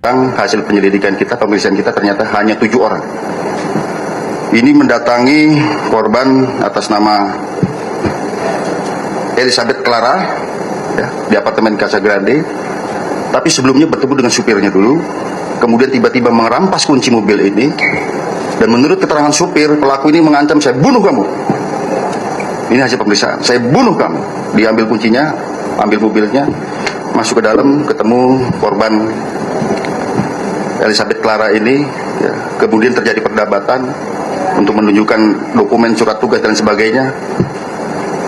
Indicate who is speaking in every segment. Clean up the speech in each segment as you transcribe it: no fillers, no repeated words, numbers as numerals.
Speaker 1: Hasil penyelidikan kita, pemeriksaan kita ternyata hanya 7 orang. Ini mendatangi korban atas nama Elizabeth Clara ya, di apartemen Casa Grande. Tapi sebelumnya bertemu dengan supirnya dulu, kemudian tiba-tiba merampas kunci mobil ini. Dan menurut keterangan supir, pelaku ini mengancam, saya bunuh kamu. Ini hasil pemeriksaan, saya bunuh kamu. Diambil kuncinya, ambil mobilnya, masuk ke dalam, ketemu korban Elizabeth Clara ini ya. Kemudian terjadi perdebatan untuk menunjukkan dokumen, surat tugas dan sebagainya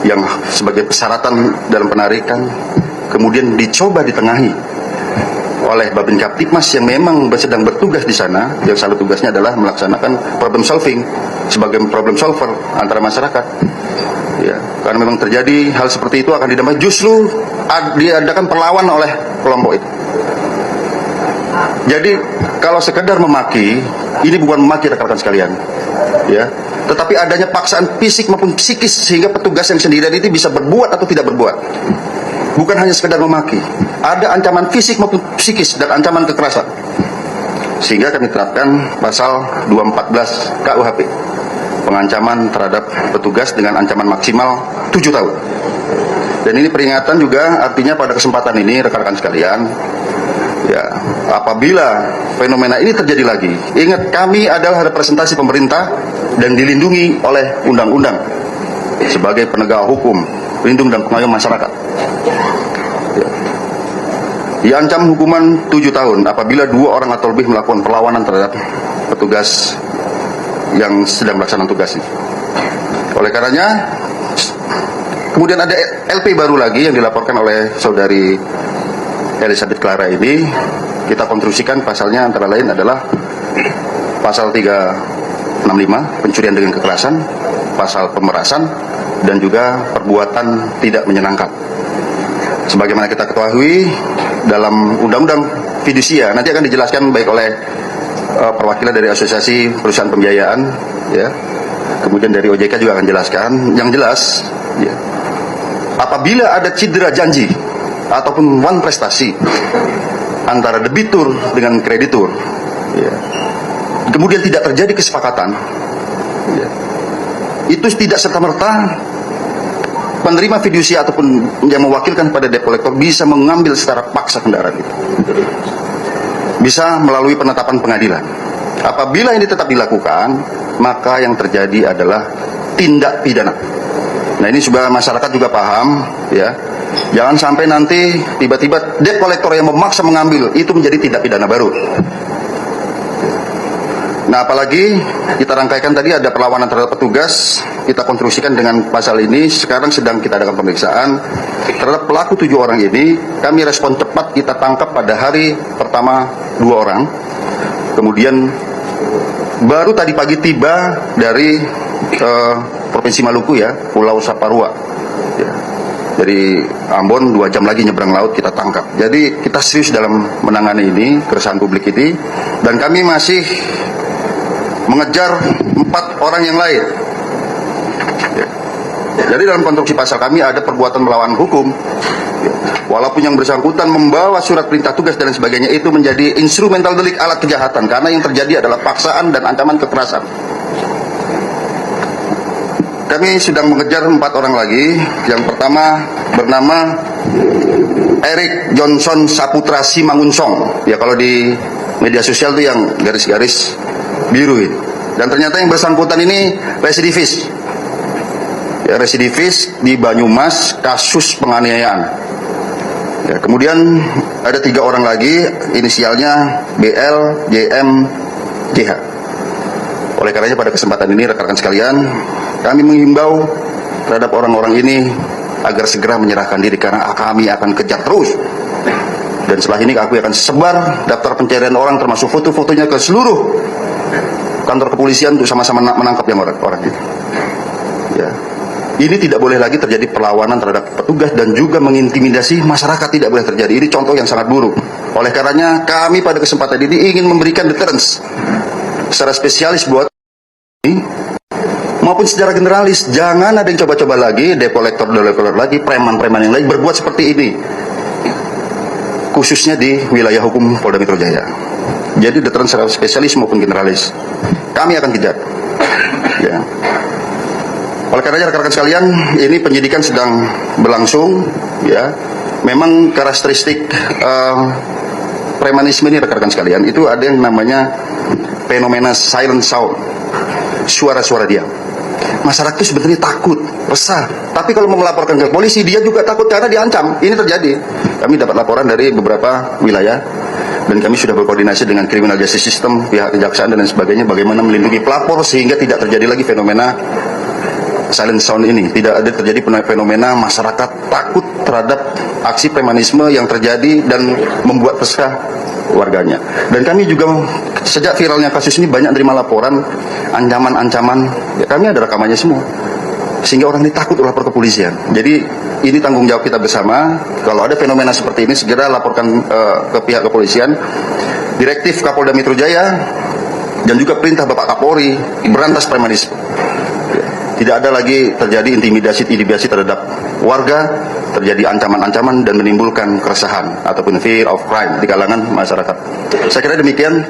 Speaker 1: yang sebagai persyaratan dalam penarikan. Kemudian dicoba ditengahi oleh Babin Kaptipmas yang memang sedang bertugas di sana, yang salah tugasnya adalah melaksanakan problem solving sebagai problem solver antara masyarakat ya. Karena memang terjadi hal seperti itu akan didamai, justru diadakan perlawan oleh kelompok itu. Jadi kalau sekedar memaki, ini bukan memaki rekan-rekan sekalian ya, tetapi adanya paksaan fisik maupun psikis sehingga petugas yang sendirian itu bisa berbuat atau tidak berbuat. Bukan hanya sekedar memaki, ada ancaman fisik maupun psikis dan ancaman kekerasan. Sehingga kami terapkan pasal 214 KUHP, pengancaman terhadap petugas dengan ancaman maksimal 7 tahun. Dan ini peringatan juga, artinya pada kesempatan ini rekan-rekan sekalian ya, apabila fenomena ini terjadi lagi, ingat kami adalah representasi pemerintah dan dilindungi oleh undang-undang sebagai penegak hukum, pelindung dan pengayom masyarakat ya. Diancam hukuman 7 tahun apabila 2 orang atau lebih melakukan perlawanan terhadap petugas yang sedang melaksanakan tugas ini. Oleh karenanya, kemudian ada LP baru lagi yang dilaporkan oleh saudari Elizabeth Clara ini. Kita konstruksikan pasalnya antara lain adalah pasal 365 pencurian dengan kekerasan, pasal pemerasan, dan juga perbuatan tidak menyenangkan. Sebagaimana kita ketahui dalam undang-undang fidusia, nanti akan dijelaskan baik oleh perwakilan dari Asosiasi Perusahaan Pembiayaan ya, kemudian dari OJK juga akan jelaskan. Yang jelas ya, apabila ada cedera janji ataupun wan prestasi antara debitur dengan kreditur ya, kemudian tidak terjadi kesepakatan ya, itu tidak serta-merta penerima fidusia ataupun yang mewakilkan pada debt collector bisa mengambil secara paksa kendaraan itu, bisa melalui penetapan pengadilan. Apabila ini tetap dilakukan, maka yang terjadi adalah tindak pidana. Nah, ini supaya masyarakat juga paham ya, jangan sampai nanti tiba-tiba debt collector yang memaksa mengambil itu menjadi tindak pidana baru. Nah, apalagi kita rangkaikan tadi ada perlawanan terhadap petugas, kita konstruksikan dengan pasal ini. Sekarang sedang kita adakan pemeriksaan terhadap pelaku 7 orang ini. Kami respon cepat, kita tangkap pada hari pertama 2 orang. Kemudian baru tadi pagi tiba dari Provinsi Maluku ya, Pulau Saparua ya. Dari Ambon 2 jam lagi nyebrang laut kita tangkap. Jadi kita serius dalam menangani ini, keresahan publik ini. Dan kami masih mengejar 4 orang yang lain ya. Jadi dalam konstruksi pasal kami ada perbuatan melawan hukum ya. Walaupun yang bersangkutan membawa surat perintah tugas dan sebagainya, itu menjadi instrumental delik, alat kejahatan, karena yang terjadi adalah paksaan dan ancaman kekerasan. Kami sedang mengejar 4 orang lagi. Yang pertama bernama Eric Johnson Saputra Simangunsong ya, kalau di media sosial itu yang garis-garis biru ini. Dan ternyata yang bersangkutan ini residivis ya, residivis di Banyumas kasus penganiayaan ya. Kemudian ada 3 orang lagi, inisialnya BL, JM, JH. Oleh karenanya pada kesempatan ini rekan-rekan sekalian, kami menghimbau terhadap orang-orang ini agar segera menyerahkan diri, karena kami akan kejar terus. Dan setelah ini aku akan sebar daftar pencarian orang termasuk foto-fotonya ke seluruh kantor kepolisian untuk sama-sama menangkap yang orang itu. Ya. Ini tidak boleh lagi terjadi perlawanan terhadap petugas dan juga mengintimidasi masyarakat, tidak boleh terjadi. Ini contoh yang sangat buruk. Oleh karenanya kami pada kesempatan ini ingin memberikan deterrence secara spesialis buat ini maupun secara generalis. Jangan ada yang coba-coba lagi, debt collector lagi, preman-preman yang lain berbuat seperti ini. khususnya di wilayah hukum Polda Metro Jaya. Jadi veteran secara spesialis maupun generalis, kami akan kejar. Ya. Oleh karenanya rekan-rekan sekalian, ini penyidikan sedang berlangsung. Ya, memang karakteristik premanisme ini rekan-rekan sekalian itu ada yang namanya fenomena silent sound, suara-suara diam. Masyarakat itu sebenarnya takut, resah. Tapi kalau mau melaporkan ke polisi, dia juga takut karena diancam. Ini terjadi. Kami dapat laporan dari beberapa wilayah, dan kami sudah berkoordinasi dengan criminal justice system, pihak kejaksaan dan lain sebagainya, bagaimana melindungi pelapor sehingga tidak terjadi lagi fenomena silent sound ini. Tidak ada terjadi fenomena masyarakat takut terhadap aksi premanisme yang terjadi dan membuat resah warganya. Dan kami juga sejak viralnya kasus ini banyak menerima laporan ancaman-ancaman. Ya, kami ada rekamannya semua, sehingga orang ini takut lapor ke kepolisian. Jadi ini tanggung jawab kita bersama. Kalau ada fenomena seperti ini, segera laporkan ke pihak kepolisian. Direktif Kapolda Metro Jaya dan juga perintah Bapak Kapolri berantas premanisme. Tidak ada lagi terjadi intimidasi terhadap warga, terjadi ancaman-ancaman dan menimbulkan keresahan ataupun fear of crime di kalangan masyarakat. Saya kira demikian.